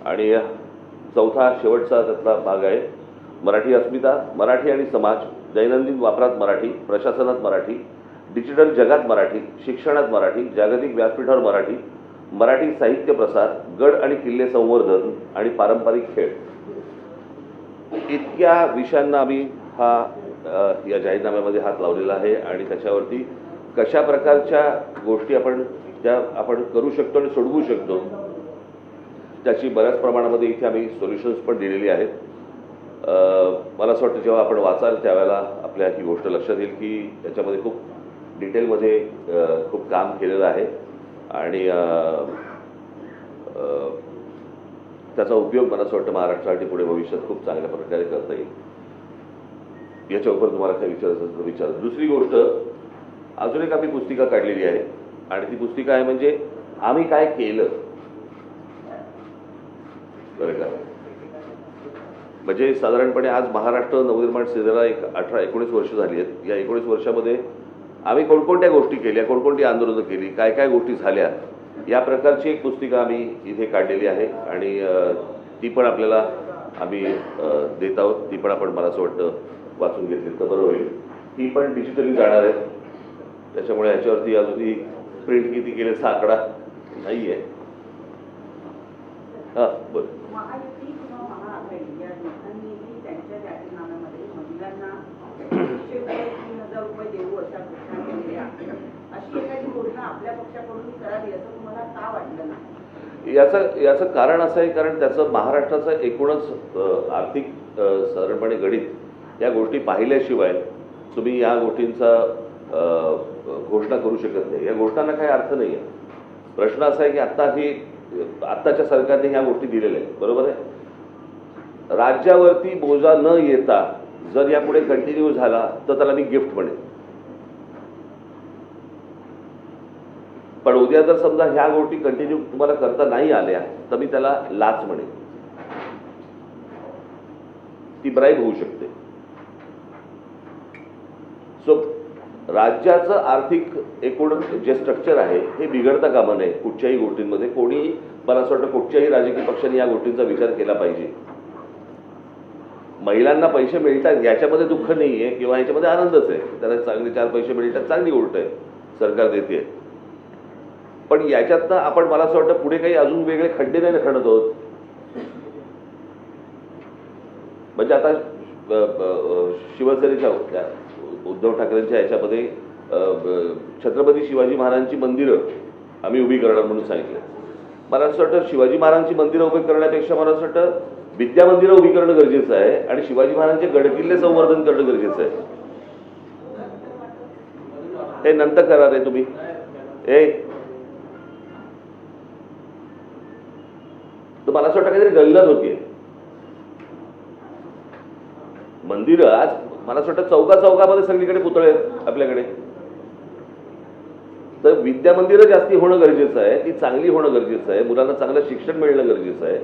आणि चौथा शेवटचा त्यातला भाग आहे मराठी अस्मिता, मराठी आणि समाज, दैनंदिन वापरात मराठी, प्रशासनात मराठी, डिजिटल जगात मराठी, शिक्षणात मराठी, जागतिक व्यासपीठावर मराठी, मराठी साहित्य प्रसार, गड आणि किल्ले संवर्धन आणि पारंपरिक खेळ, इतक्या विषयांना आम्ही या जाहीरनाम्यामध्ये हात लावलेला आहे. आणि त्याच्यावरती कशा प्रकारच्या गोष्टी आपण करू शकतो आणि सोडवू शकतो त्याची बऱ्याच प्रमाणामध्ये इथे आम्ही सोल्युशन्स पण दिलेली आहेत. मला असं वाटतं जेव्हा आपण वाचाल त्यावेळेला आपल्या ही गोष्ट लक्षात येईल की त्याच्यामध्ये खूप डिटेलमध्ये खूप काम केलेलं आहे आणि त्याचा उपयोग मला असं वाटतं महाराष्ट्रासाठी पुढे भविष्यात खूप चांगल्या प्रकारे करता येईल. याच्यावर तुम्हाला काय विचारायचं विचार. दुसरी गोष्ट, अजून एक आम्ही पुस्तिका काढलेली आहे आणि ती पुस्तिका आहे म्हणजे आम्ही काय केलं. बरं का, म्हणजे साधारणपणे आज महाराष्ट्र नवनिर्माण सेनेला एक 18-19 वर्ष झाली आहेत. या 19 वर्षामध्ये आम्ही कोणकोणत्या गोष्टी केल्या, कोणकोणती आंदोलनं केली, काय काय गोष्टी झाल्या, या प्रकारची एक पुस्तिका आम्ही इथे काढलेली आहे आणि ती पण आपल्याला आम्ही देत आहोत. ती पण आपण मला असं वाटतं वाचून घेतली तर बरं होईल. ही पण डिजिटली जाणार आहे, त्याच्यामुळे ह्याच्यावरती अजूनही प्रिंट किती केल्याचा आकडा नाही आहे. हां बरं. याचं कारण असं आहे कारण त्याचं महाराष्ट्राचं एकूणच आर्थिक साधारणपणे गणित या गोष्टी पाहिल्याशिवाय तुम्ही या गोष्टींचा घोषणा करू शकत नाही. या घोषणांना काही अर्थ नाही आहे. प्रश्न असा आहे की आत्ताच्या सरकारने ह्या गोष्टी दिलेल्या आहेत, बरोबर आहे. राज्यावरती बोजा न येता जर यापुढे कंटिन्यू झाला तर त्याला मी गिफ्ट म्हणेन. पण उद्या जर समजा ह्या गोष्टी कंटिन्यू तुम्हाला करता नाही आल्या तर मी त्याला लाच म्हणेन. ती ब्राईब होऊ शकते. सो राज्याचं आर्थिक एकूण जे स्ट्रक्चर आहे हे बिघडता कामा नये कुठच्याही गोष्टींमध्ये. कोणी मला असं वाटतं कुठच्याही राजकीय पक्षाने या गोष्टींचा विचार केला पाहिजे. महिलांना पैसे मिळतात याच्यामध्ये दुःख नाही आहे किंवा याच्यामध्ये आनंदच आहे. त्यांना चांगले 4 पैसे मिळतात, चांगली गोष्ट आहे, सरकार देते. पण याच्यातनं आपण मला असं वाटतं पुढे काही अजून वेगळे खड्डे नाही खणत आहोत. म्हणजे आता शिवसेनेच्या उद्धव ठाकरेंच्या याच्यामध्ये छत्रपती शिवाजी महाराजांची मंदिरं आम्ही उभी करणार म्हणून सांगितलं. मला असं वाटतं शिवाजी महाराजांची मंदिरं उभी करण्यापेक्षा मला असं वाटतं विद्या मंदिरं उभी करणं गरजेचं आहे आणि शिवाजी महाराजांचे गडकिल्ले संवर्धन करणं गरजेचं आहे. हे नंतर करणार आहे तुम्ही. तर मला असं वाटतं काहीतरी गल्लत होतीये. मंदिरं आज मला असं वाटतं चौकामध्ये सगळीकडे पुतळे आहेत आपल्याकडे. तर विद्या मंदिरं जास्ती होणं गरजेचं आहे, ती चांगली होणं गरजेचं आहे, मुलांना चांगलं शिक्षण मिळणं गरजेचं आहे.